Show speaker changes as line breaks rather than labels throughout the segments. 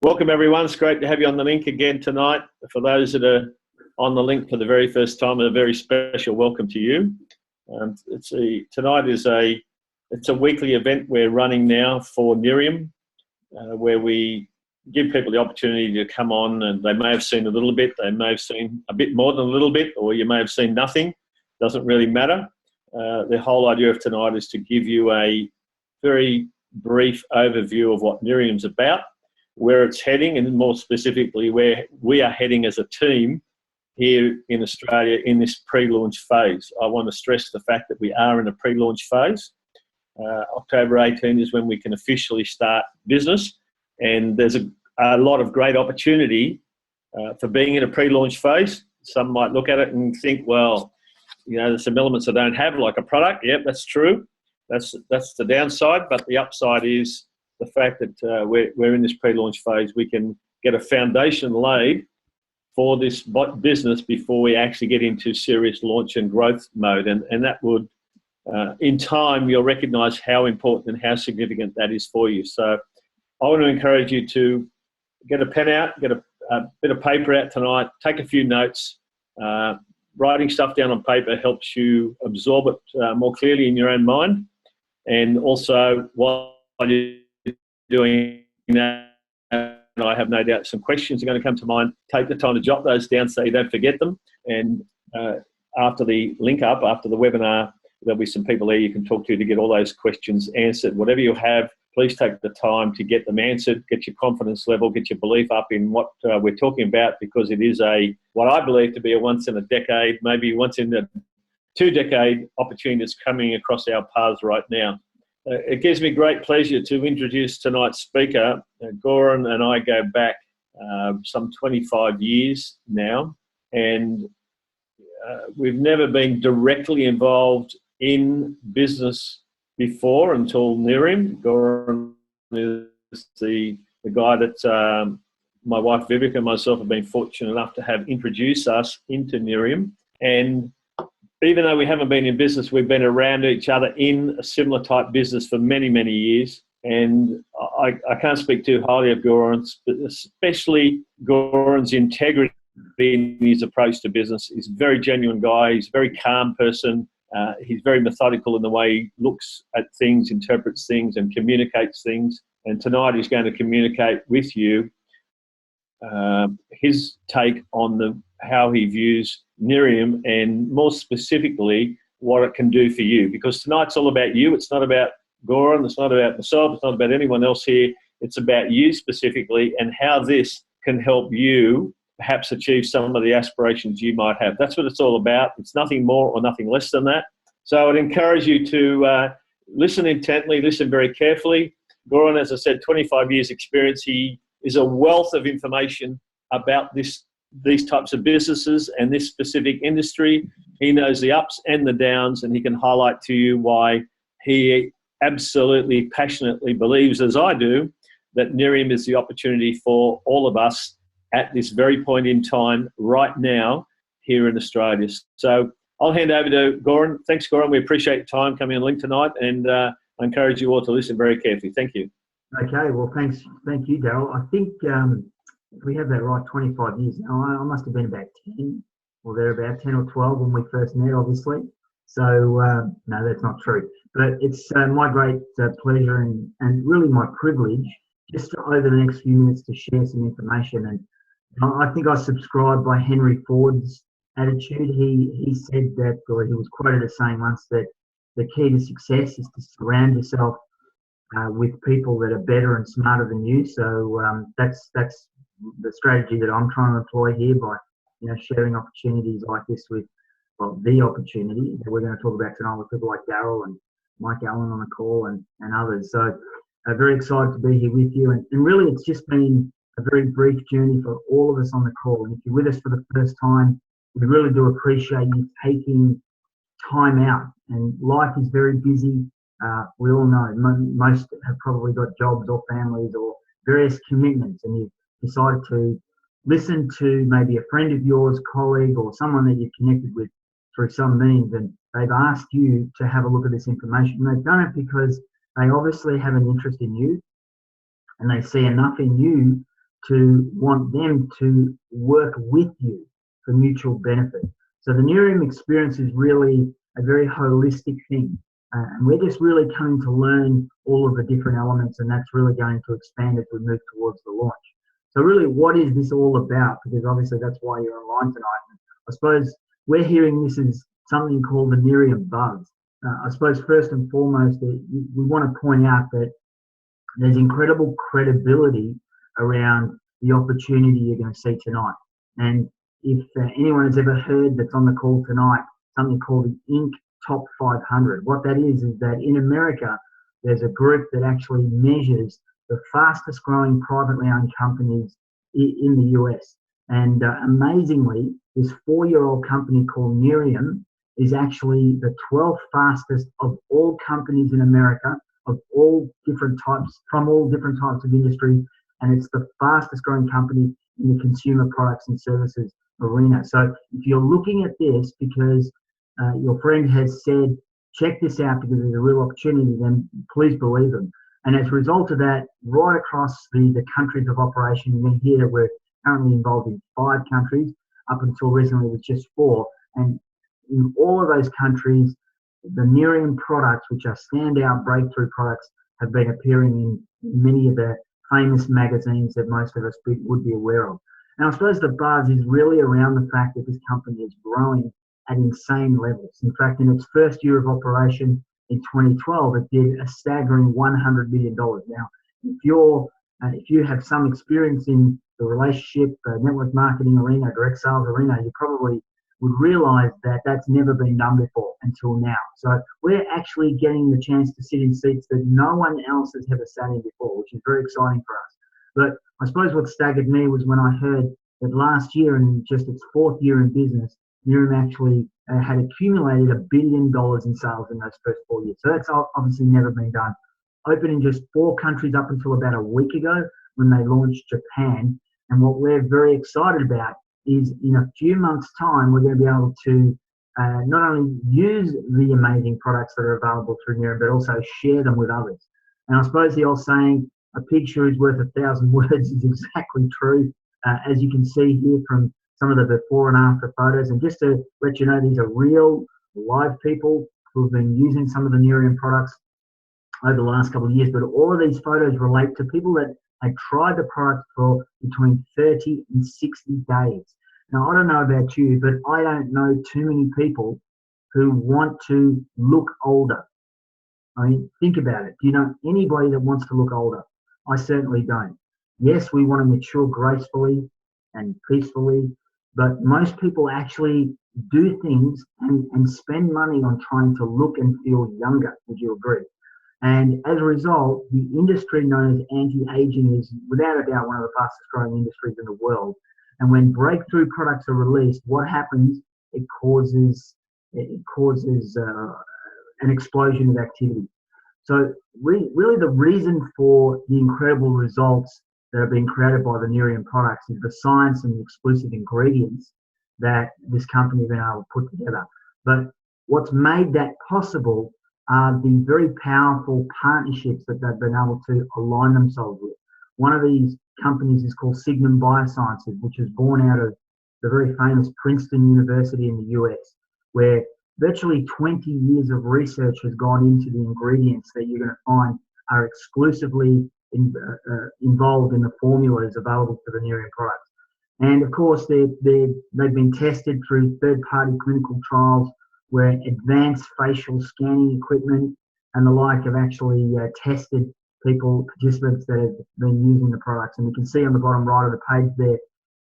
Welcome everyone. It's great to have you on the link again tonight. For those that are on the link for the very first time, a very special welcome to you. Tonight is a weekly event we're running now for Nerium, where we give people the opportunity to come on, and they may have seen a little bit, they may have seen a bit more than a little bit, or you may have seen nothing. Doesn't really matter. The whole idea of tonight is to give you a very brief overview of what Nerium's about, where it's heading, and more specifically where we are heading as a team here in Australia in this pre-launch phase. I want to stress the fact that we are in a pre-launch phase. October 18 is when we can officially start business, and there's a lot of great opportunity for being in a pre-launch phase. Some might look at it and think, well, you know, there's some elements I don't have, like a product. Yep, that's true. That's the downside, but the upside is the fact that we're in this pre-launch phase. We can get a foundation laid for this business before we actually get into serious launch and growth mode. And that would, in time, you'll recognise how important and how significant that is for you. So I want to encourage you to get a pen out, get a bit of paper out tonight, take a few notes. Writing stuff down on paper helps you absorb it more clearly in your own mind. And also, while you're doing that, and I have no doubt some questions are going to come to mind, take the time to jot those down so you don't forget them. And after the link up, after the webinar, there'll be some people there you can talk to get all those questions answered. Whatever you have, please take the time to get them answered, get your confidence level, get your belief up in what we're talking about, because it is what I believe to be a once in a decade, maybe once in a 2-decade opportunity that's coming across our paths right now. It gives me great pleasure to introduce tonight's speaker. Goran and I go back some 25 years now, and we've never been directly involved in business before until Nerium. Goran is the guy that my wife Vivek and myself have been fortunate enough to have introduced us into Nerium. And even though we haven't been in business, we've been around each other in a similar type business for many, many years. And I can't speak too highly of Goran's, but especially Goran's integrity in his approach to business. He's a very genuine guy. He's a very calm person. He's very methodical in the way he looks at things, interprets things, and communicates things. And tonight he's going to communicate with you his take on how he views Nerium, and more specifically what it can do for you, because tonight's all about you. It's not about Goran, it's not about myself, it's not about anyone else here. It's about you specifically and how this can help you perhaps achieve some of the aspirations you might have. That's what it's all about. It's nothing more or nothing less than that. So I'd encourage you to listen intently, listen very carefully. Goran, as I said, 25 years experience. He is a wealth of information about these types of businesses and this specific industry. He knows the ups and the downs, and he can highlight to you why he absolutely passionately believes, as I do, that Nerium is the opportunity for all of us at this very point in time right now here in Australia. So I'll hand over to Goran. Thanks, Goran. We appreciate your time coming on link tonight, and I encourage you all to listen very carefully. Thank you.
Okay, well, thank you, Daryl. I think if we have that right, 25 years now. I must have been about 10 or thereabout, 10 or 12 when we first met, obviously. So, no, that's not true. But it's my great pleasure and really my privilege just over the next few minutes to share some information. And I think I subscribe by Henry Ford's attitude. He said that, or he was quoted as saying once, that the key to success is to surround yourself with people that are better and smarter than you. So that's the strategy that I'm trying to employ here by sharing opportunities like this with, well, the opportunity that we're going to talk about tonight with people like Daryl and Mike Allen on the call and others. So very excited to be here with you. And really, it's just been a very brief journey for all of us on the call. And if you're with us for the first time, we really do appreciate you taking time out. And life is very busy. We all know most have probably got jobs or families or various commitments, and you've decided to listen to maybe a friend of yours, colleague, or someone that you've connected with through some means, and they've asked you to have a look at this information. They've done it because they obviously have an interest in you, and they see enough in you to want them to work with you for mutual benefit. So the Nerium experience is really a very holistic thing. And we're just really coming to learn all of the different elements, and that's really going to expand as we move towards the launch. So really, what is this all about? Because obviously that's why you're online tonight. I suppose we're hearing this as something called the Nerium buzz. I suppose first and foremost, we want to point out that there's incredible credibility around the opportunity you're going to see tonight. And if anyone has ever heard that's on the call tonight, something called the Inc. Top 500. What that is that in America, there's a group that actually measures the fastest growing privately owned companies in the US. And amazingly, this 4-year-old company called Nerium is actually the 12th fastest of all companies in America, of all different types, from all different types of industry. And it's the fastest growing company in the consumer products and services arena. So if you're looking at this because your friend has said, check this out because there's a real opportunity, then please believe them. And as a result of that, right across the countries of operation, you can hear that we're currently involved in 5 countries. Up until recently, it was just 4. And in all of those countries, the Nerium products, which are standout breakthrough products, have been appearing in many of the famous magazines that most of us would be aware of. And I suppose the buzz is really around the fact that this company is growing at insane levels. In fact, in its first year of operation in 2012, it did a staggering $100 million. Now, if you have some experience in the relationship, network marketing arena, direct sales arena, you probably would realize that that's never been done before until now. So we're actually getting the chance to sit in seats that no one else has ever sat in before, which is very exciting for us. But I suppose what staggered me was when I heard that last year, in just its 4th year in business, Nerium actually had accumulated $1 billion in sales in those first 4 years. So that's obviously never been done. Open in just 4 countries up until about a week ago when they launched Japan. And what we're very excited about is in a few months' time, we're going to be able to not only use the amazing products that are available through Nerium, but also share them with others. And I suppose the old saying, a picture is worth 1,000 words is exactly true. As you can see here from some of the before and after photos. And just to let you know, these are real, live people who have been using some of the Nerium products over the last couple of years. But all of these photos relate to people that had tried the product for between 30 and 60 days. Now, I don't know about you, but I don't know too many people who want to look older. I mean, think about it. Do you know anybody that wants to look older? I certainly don't. Yes, we want to mature gracefully and peacefully, but most people actually do things and spend money on trying to look and feel younger. Would you agree? And as a result, the industry known as anti-aging is without a doubt one of the fastest growing industries in the world. And when breakthrough products are released, what happens? It causes an explosion of activity. So really the reason for the incredible results that have been created by the Nerium products is the science and the exclusive ingredients that this company has been able to put together. But what's made that possible are the very powerful partnerships that they've been able to align themselves with. One of these companies is called Signum Biosciences, which is born out of the very famous Princeton University in the US, where virtually 20 years of research has gone into the ingredients that you're going to find are exclusively involved in the formulas available to the Nerium products. And of course, they've been tested through third-party clinical trials where advanced facial scanning equipment and the like have actually tested participants that have been using the products. And you can see on the bottom right of the page there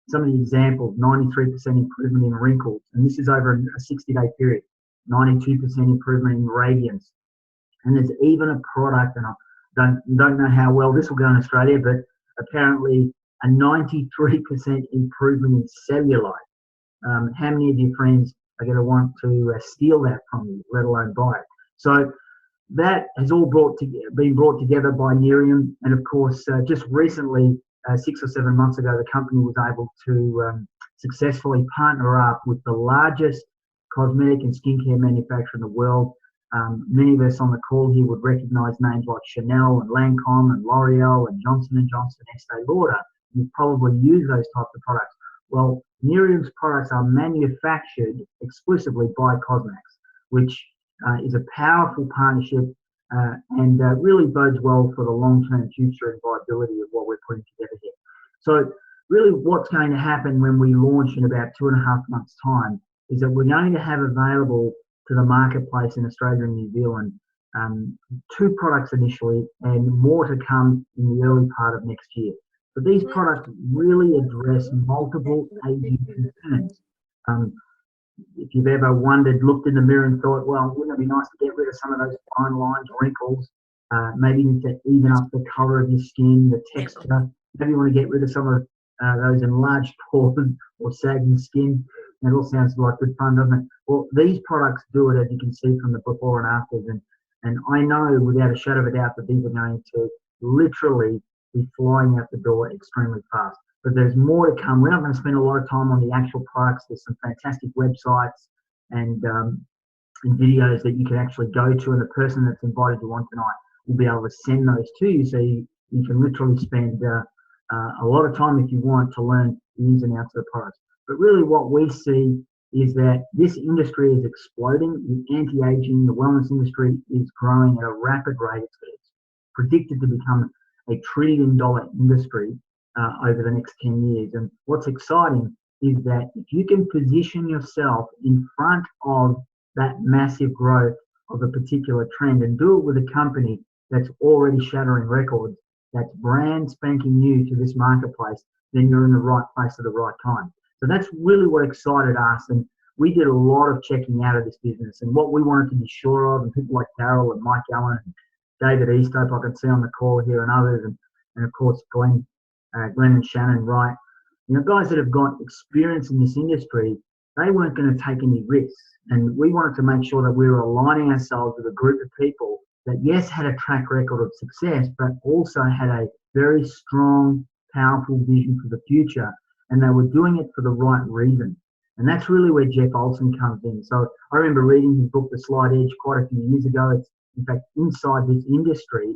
some of the examples: 93% improvement in wrinkles, and this is over a 60-day period, 92% improvement in radiance. And there's even a product, and I don't know how well this will go in Australia, but apparently a 93% improvement in cellulite. How many of your friends are going to want to steal that from you, let alone buy it? So that has all been brought together by Nerium. And of course, just recently, 6 or 7 months ago, the company was able to successfully partner up with the largest cosmetic and skincare manufacturer in the world. Many of us on the call here would recognize names like Chanel and Lancome and L'Oreal and Johnson & Johnson, Estee Lauder. you probably use those types of products. Well, Miriam's products are manufactured exclusively by Cosmax, which is a powerful partnership and really bodes well for the long-term future and viability of what we're putting together here. So really what's going to happen when we launch in about 2.5 months' time is that we're going to have available to the marketplace in Australia and New Zealand 2 products initially and more to come in the early part of next year. But these products really address multiple aging concerns. If you've ever wondered, looked in the mirror and thought, well, wouldn't it be nice to get rid of some of those fine lines, wrinkles, maybe to even up the colour of your skin, the texture, maybe you want to get rid of some of those enlarged pores or sagging skin. It all sounds like good fun, doesn't it? Well, these products do it, as you can see from the before and afters, and I know without a shadow of a doubt that these are going to literally be flying out the door extremely fast. But there's more to come. We're not going to spend a lot of time on the actual products. There's some fantastic websites and videos that you can actually go to, and the person that's invited you on tonight will be able to send those to you, so you can literally spend a lot of time if you want to learn the ins and outs of the products. But really what we see is that this industry is exploding. The anti-aging, the wellness industry is growing at a rapid rate. It's predicted to become a $1 trillion industry over the next 10 years. And what's exciting is that if you can position yourself in front of that massive growth of a particular trend and do it with a company that's already shattering records, that's brand spanking new to this marketplace, then you're in the right place at the right time. So that's really what excited us, and we did a lot of checking out of this business and what we wanted to be sure of, and people like Darryl and Mike Allen and David Eastope I can see on the call here, and others, and of course Glenn and Shannon Wright. You know, guys that have got experience in this industry, they weren't going to take any risks, and we wanted to make sure that we were aligning ourselves with a group of people that, yes, had a track record of success, but also had a very strong, powerful vision for the future, and they were doing it for the right reason. And that's really where Jeff Olson comes in. So I remember reading his book, The Slight Edge, quite a few years ago. It's, in fact, inside this industry,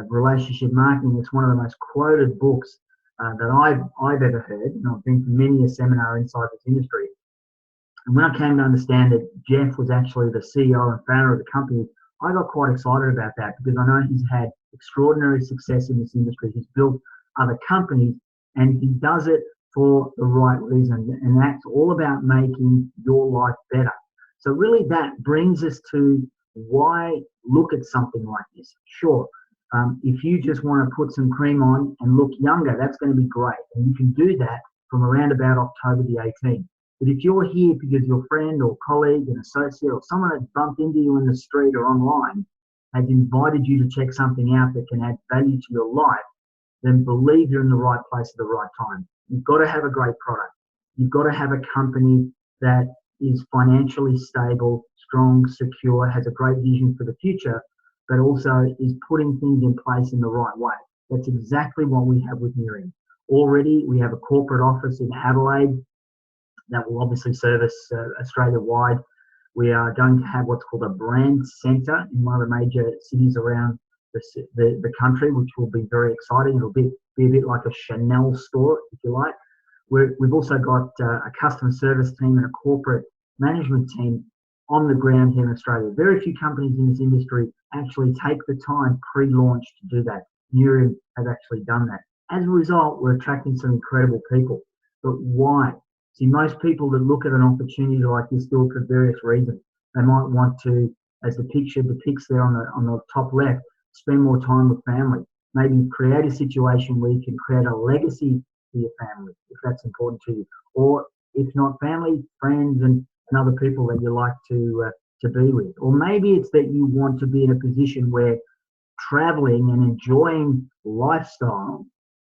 relationship marketing, it's one of the most quoted books that I've ever heard. And I've been to many a seminar inside this industry. And when I came to understand that Jeff was actually the CEO and founder of the company, I got quite excited about that, because I know he's had extraordinary success in this industry. He's built other companies, and he does it for the right reason, and that's all about making your life better. So really that brings us to why look at something like this. Sure, if you just want to put some cream on and look younger, that's going to be great, and you can do that from around about October the 18th. But if you're here because your friend or colleague, an associate, or someone that's bumped into you in the street or online has invited you to check something out that can add value to your life, then believe you're in the right place at the right time. You've got to have a great product. You've got to have a company that is financially stable, strong, secure, has a great vision for the future, but also is putting things in place in the right way. That's exactly what we have with Miriam. Already, we have a corporate office in Adelaide that will obviously service Australia-wide. We are going to have what's called a brand centre in one of the major cities around the country, which will be very exciting. It'll be a bit like a Chanel store, if you like. We've also got a customer service team and a corporate management team on the ground here in Australia. Very few companies in this industry actually take the time pre-launch to do that. Miriam has actually done that. As a result, we're attracting some incredible people. But why? See, most people that look at an opportunity like this do it for various reasons. They might want to, as the picture depicts there on the top left, spend more time with family. Maybe create a situation where you can create a legacy for your family, if that's important to you. Or if not family, friends and other people that you like to be with. Or maybe it's that you want to be in a position where traveling and enjoying lifestyle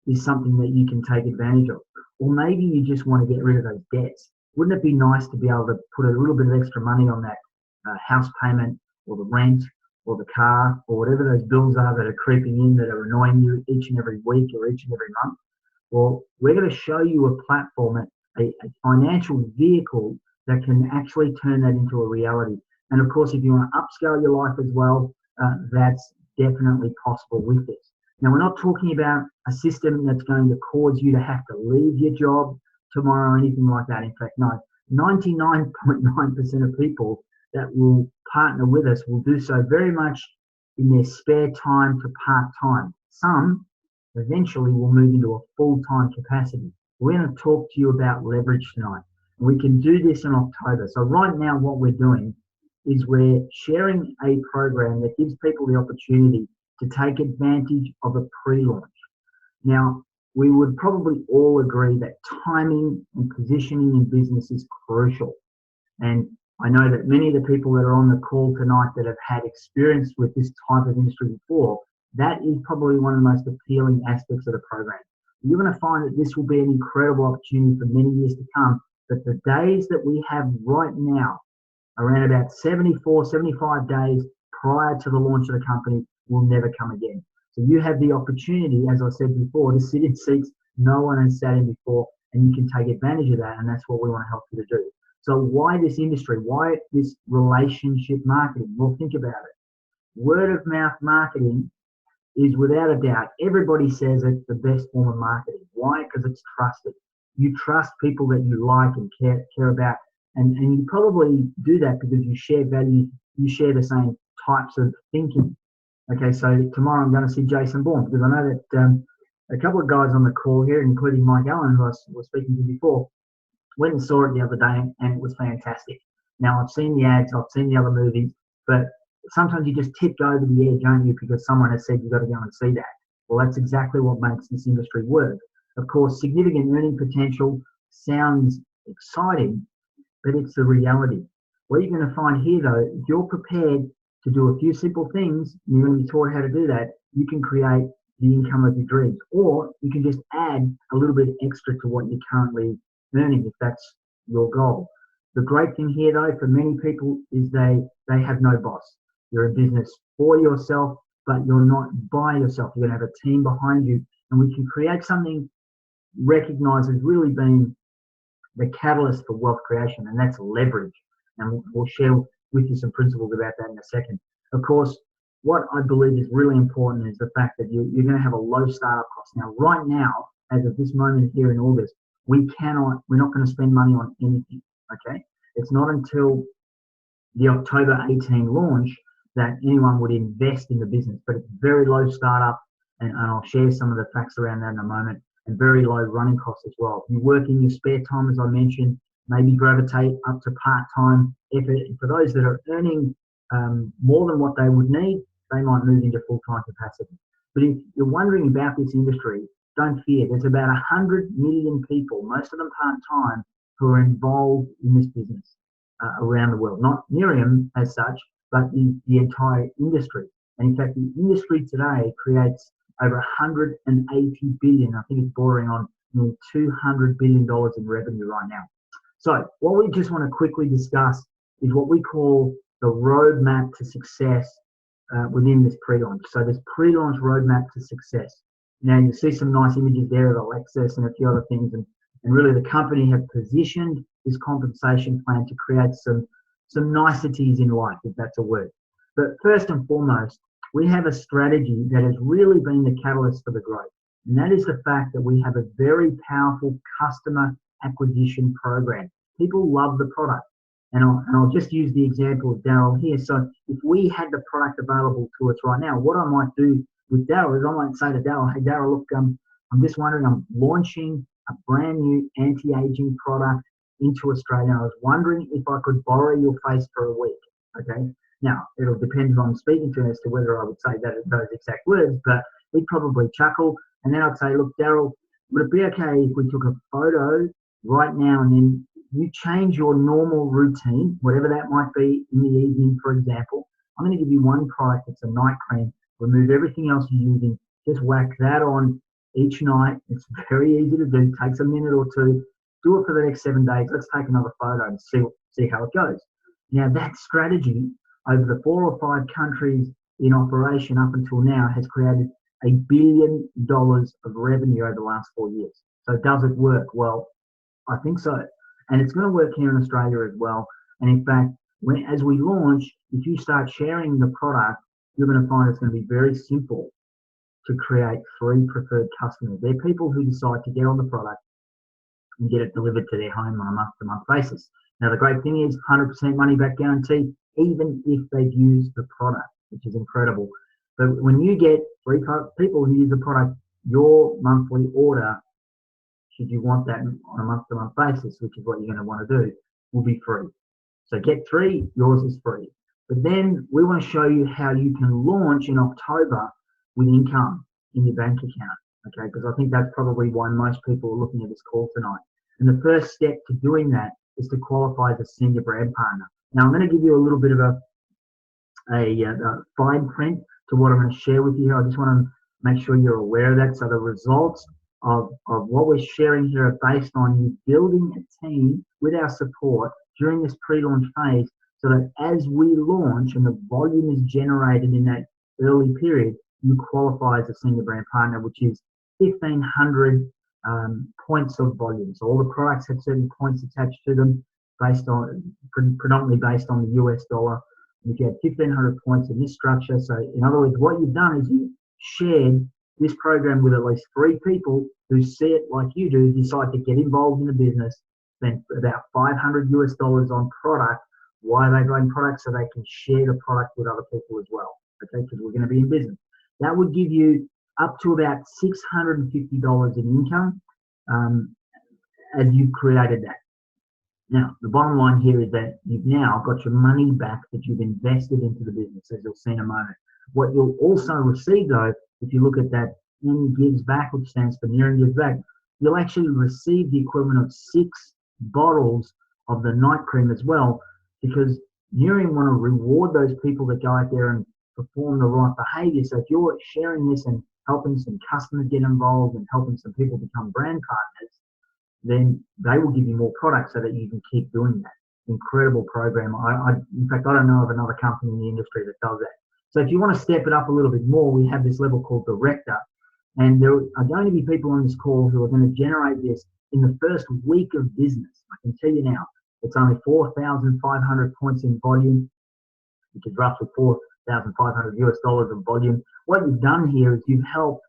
is something that you can take advantage of. Or maybe you just want to get rid of those debts. Wouldn't it be nice to be able to put a little bit of extra money on that house payment or the rent or the car or whatever those bills are that are creeping in that are annoying you each and every week or each and every month? Well, we're going to show you a platform, a financial vehicle that can actually turn that into a reality. And of course, if you want to upscale your life as well, that's definitely possible with this. Now, we're not talking about a system that's going to cause you to have to leave your job tomorrow or anything like that. In fact, no, 99.9% of people that will partner with us will do so very much in their spare time to part-time. Some eventually will move into a full-time capacity. We're going to talk to you about leverage tonight. We can do this in October. So right now what we're doing is we're sharing a program that gives people the opportunity to take advantage of a pre-launch. Now, we would probably all agree that timing and positioning in business is crucial. And I know that many of the people that are on the call tonight that have had experience with this type of industry before, that is probably one of the most appealing aspects of the program. You're going to find that this will be an incredible opportunity for many years to come. But the days that we have right now, around about 74, 75 days prior to the launch of the company, will never come again. So you have the opportunity, as I said before, to sit in seats no one has sat in before, and you can take advantage of that, and that's what we want to help you to do. So why this industry? Why this relationship marketing? Well, think about it. Word of mouth marketing is without a doubt, everybody says it's the best form of marketing. Why? Because it's trusted. You trust people that you like and care about, and you probably do that because you share values, you share the same types of thinking. Okay, so tomorrow I'm going to see Jason Bourne because I know that a couple of guys on the call here, including Mike Allen, who I was speaking to before, went and saw it the other day and it was fantastic. Now, I've seen the ads, I've seen the other movies, but sometimes you just tipped over the edge, don't you, because someone has said you've got to go and see that. Well, that's exactly what makes this industry work. Of course, significant earning potential sounds exciting, but it's the reality. What you're going to find here, though, if you're prepared to do a few simple things, and you're going to be taught how to do that, you can create the income of your dreams. Or you can just add a little bit extra to what you're currently earning if that's your goal. The great thing here, though, for many people is they have no boss. You're a business for yourself, but you're not by yourself. You're going to have a team behind you, and we can create something recognized as really being the catalyst for wealth creation, and that's leverage. And we'll share with you some principles about that in a second. Of course, what I believe is really important is the fact that you're going to have a low startup cost. Now, right now, as of this moment here in August, we're not going to spend money on anything, okay? It's not until the October 18 launch that anyone would invest in the business, but it's very low startup, and I'll share some of the facts around that in a moment, and very low running costs as well. You work in your spare time, as I mentioned, maybe gravitate up to part-time effort. For those that are earning more than what they would need, they might move into full-time capacity. But if you're wondering about this industry, don't fear. There's about 100 million people, most of them part-time, who are involved in this business around the world. Not Miriam as such, but the entire industry. And in fact, the industry today creates over 180 billion. I think it's bordering on nearly $200 billion in revenue right now. So what we just want to quickly discuss is what we call the roadmap to success within this pre-launch. So this pre-launch roadmap to success. Now you see some nice images there of Alexis and a few other things, and really the company have positioned this compensation plan to create some niceties in life, if that's a word. But first and foremost, we have a strategy that has really been the catalyst for the growth. And that is the fact that we have a very powerful customer acquisition program. People love the product. And I'll just use the example of Daryl here. So if we had the product available to us right now, what I might do with Daryl is I might say to Daryl, hey, Daryl, look, I'm just wondering, I'm launching a brand new anti-aging product into Australia. I was wondering if I could borrow your face for a week, okay? Now, it'll depend if I'm speaking to him as to whether I would say those exact words, but he'd probably chuckle. And then I'd say, look, Daryl, would it be okay if we took a photo right now and then you change your normal routine, whatever that might be in the evening, for example. I'm going to give you one product. It's a night cream. Remove everything else you're using. Just whack that on each night. It's very easy to do. Takes a minute or two. Do it for the next 7 days. Let's take another photo and see how it goes. Now, that strategy over the 4 or 5 countries in operation up until now has created $1 billion of revenue over the last 4 years. So does it work? Well, I think so. And it's going to work here in Australia as well. And in fact, as we launch, if you start sharing the product, you're going to find it's going to be very simple to create 3 preferred customers. They're people who decide to get on the product and get it delivered to their home on a month-to-month basis. Now, the great thing is 100% money back guarantee, even if they've used the product, which is incredible. But when you get 3 people who use the product, your monthly order, should you want that on a month-to-month basis, which is what you're going to want to do, will be free. So get 3, yours is free. But then we want to show you how you can launch in October with income in your bank account, okay? Because I think that's probably why most people are looking at this call tonight. And the first step to doing that is to qualify as a senior brand partner. Now, I'm going to give you a little bit of a fine print to what I'm going to share with you. I just want to make sure you're aware of that. So the results of what we're sharing here are based on you building a team with our support during this pre-launch phase, so that as we launch and the volume is generated in that early period, you qualify as a senior brand partner, which is 1,500 points of volume. So all the products have certain points attached to them, based on predominantly based on the US dollar. If you have 1,500 points in this structure, so in other words, what you've done is you shared this program with at least 3 people who see it like you do, decide to get involved in the business, spend about $500 US on product. Why are they buying products? So they can share the product with other people as well, okay, because we're going to be in business. That would give you up to about $650 in income as you've created that. Now, the bottom line here is that you've now got your money back that you've invested into the business, as you'll see in a moment. What you'll also receive, though, if you look at that N gives back, which stands for near and gives back, you'll actually receive the equivalent of 6 bottles of the night cream as well, because Nearing want to reward those people that go out there and perform the right behavior. So if you're sharing this and helping some customers get involved and helping some people become brand partners, then they will give you more products so that you can keep doing that. Incredible program. In fact, I don't know of another company in the industry that does that. So if you want to step it up a little bit more, we have this level called Director. And there are going to be people on this call who are going to generate this in the first week of business. I can tell you now, it's only 4,500 points in volume, which is roughly $4,500 of volume. What you've done here is you've helped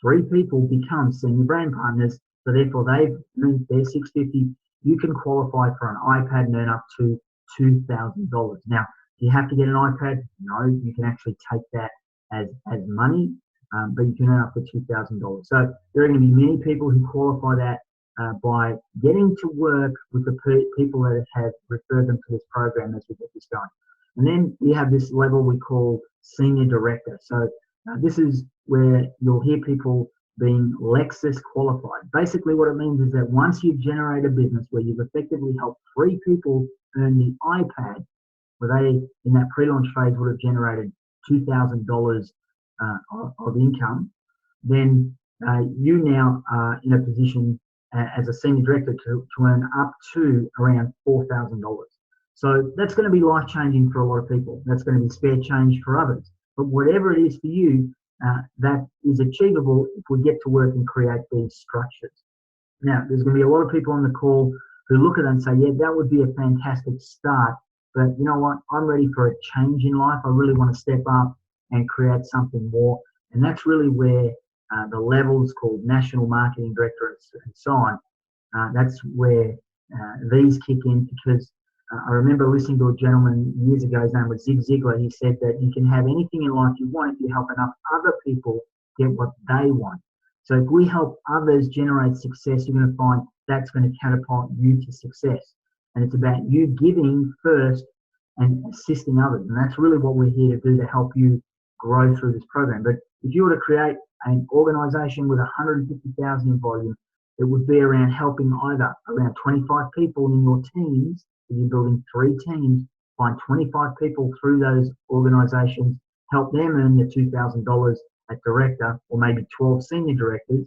3 people become senior brand partners. So therefore, they've earned their $650. You can qualify for an iPad and earn up to $2,000. Now, do you have to get an iPad? No, you can actually take that as money, but you can earn up to $2,000. So there are going to be many people who qualify that by getting to work with the people that have referred them to this program as we get this going. And then we have this level we call Senior Director. So this is where you'll hear people being Lexus qualified. Basically what it means is that once you've generated a business where you've effectively helped 3 people earn the iPad, where they, in that pre-launch phase, would have generated $2,000 of income, then you now are in a position as a senior director to earn up to around $4,000. So that's going to be life-changing for a lot of people. That's going to be spare change for others. But whatever it is for you, that is achievable if we get to work and create these structures. Now, there's going to be a lot of people on the call who look at it and say, yeah, that would be a fantastic start, but you know what? I'm ready for a change in life. I really want to step up and create something more. And that's really where the levels called National Marketing Director and so on, that's where these kick in, because I remember listening to a gentleman years ago, his name was Zig Ziglar. He said that you can have anything in life you want if you help enough other people get what they want. So if we help others generate success, you're going to find that's going to catapult you to success. And it's about you giving first and assisting others. And that's really what we're here to do, to help you grow through this program. But if you were to create an organization with 150,000 in volume, it would be around helping either around 25 people in your teams. If you're building 3 teams, find 25 people through those organizations, help them earn the $2,000 at director, or maybe 12 senior directors.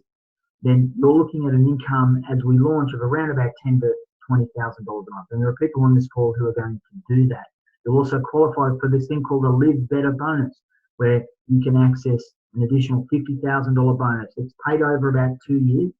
Then you're looking at an income as we launch of around about $10,000 to $20,000 a month. And there are people on this call who are going to do that. You'll also qualify for this thing called a Live Better bonus, where you can access an additional $50,000 bonus. It's paid over about 2 years,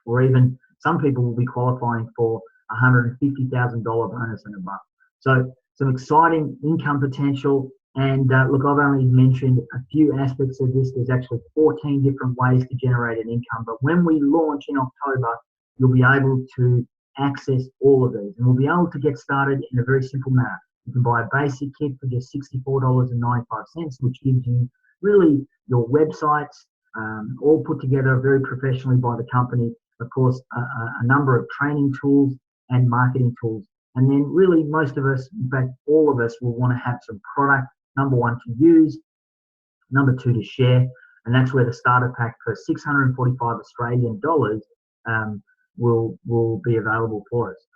or even some people will be qualifying for $150,000 bonus and above. So some exciting income potential. And look, I've only mentioned a few aspects of this. There's actually 14 different ways to generate an income. But when we launch in October, you'll be able to access all of these. And we'll be able to get started in a very simple manner. You can buy a basic kit for just $64.95, which gives you really your websites, all put together very professionally by the company. Of course, a number of training tools and marketing tools. And then really most of us, in fact, all of us will want to have some product, number one, to use, number two, to share. And that's where the starter pack for 645 Australian dollars will be available for us.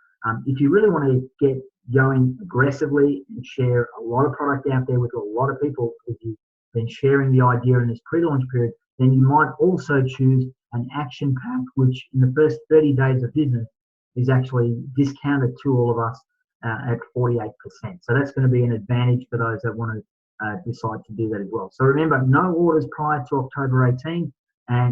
If you really want to get going aggressively and share a lot of product out there with a lot of people, if you've been sharing the idea in this pre-launch period, then you might also choose an action pack, which in the first 30 days of business is actually discounted to all of us at 48%. So that's going to be an advantage for those that want to decide to do that as well. So remember, no orders prior to October 18,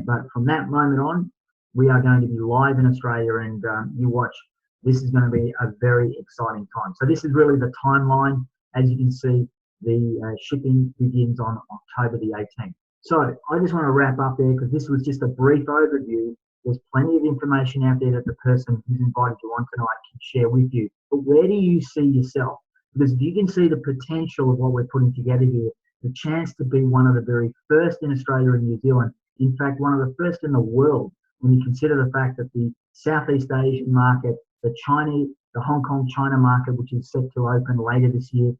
but from that moment on, we are going to be live in Australia, and you watch. This is going to be a very exciting time. So this is really the timeline. As you can see, the shipping begins on October the 18th. So I just want to wrap up there because this was just a brief overview. There's plenty of information out there that the person who's invited you on tonight can share with you. But where do you see yourself? Because if you can see the potential of what we're putting together here, the chance to be one of the very first in Australia and New Zealand, in fact, one of the first in the world, when you consider the fact that the Southeast Asian market, the Chinese, the Hong Kong, China market, which is set to open later this year,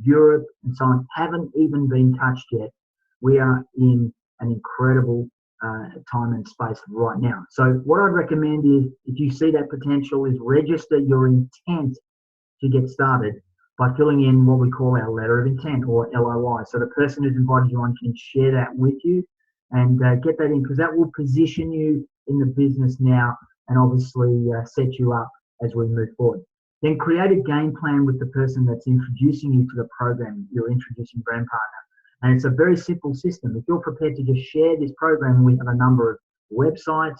Europe and so on, haven't even been touched yet. We are in an incredible time and space right now. So what I'd recommend is, if you see that potential, is register your intent to get started by filling in what we call our letter of intent, or LOI. So the person who's invited you on can share that with you and get that in, because that will position you in the business now and obviously set you up as we move forward. Then create a game plan with the person that's introducing you to the program, your introducing brand partner. And it's a very simple system. If you're prepared to just share this program, we have a number of websites,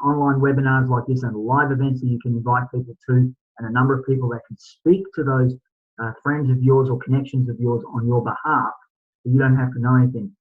online webinars like this, and live events that you can invite people to, and a number of people that can speak to those friends of yours or connections of yours on your behalf. So you don't have to know anything.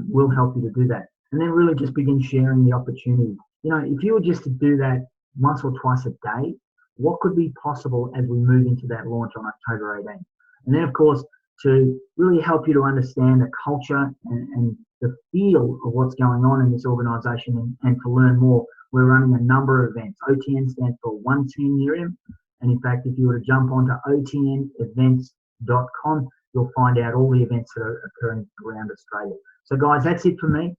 We'll help you to do that. And then really just begin sharing the opportunity. You know, if you were just to do that once or twice a day, what could be possible as we move into that launch on October 18th? And then, of course, to really help you to understand the culture and the feel of what's going on in this organisation, and to learn more, we're running a number of events. OTN stands for One Team Miriam. And in fact, if you were to jump onto OTNEvents.com, you'll find out all the events that are occurring around Australia. So guys, that's it for me.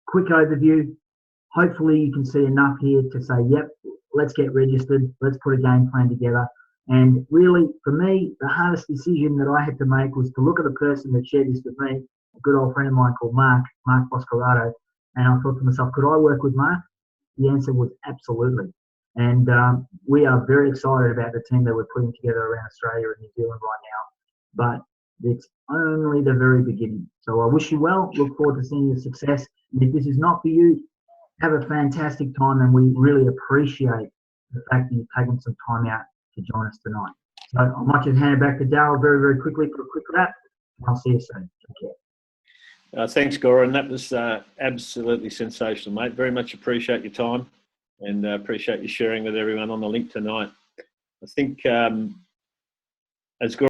Quick overview. Hopefully you can see enough here to say, yep, let's get registered. Let's put a game plan together. And really, for me, the hardest decision that I had to make was to look at the person that shared this with me, a good old friend of mine called Mark Boscolato. And I thought to myself, could I work with Mark? The answer was absolutely. And we are very excited about the team that we're putting together around Australia and New Zealand right now. But it's only the very beginning. So I wish you well. Look forward to seeing your success. And if this is not for you, have a fantastic time. And we really appreciate the fact that you've taken some time out to join us tonight. So I might just hand it back to Darryl very, very quickly for a quick wrap. I'll see you soon. Take care.
Thanks, Goran. That was absolutely sensational, mate. Very much appreciate your time, and appreciate you sharing with everyone on the link tonight. I think, as Goran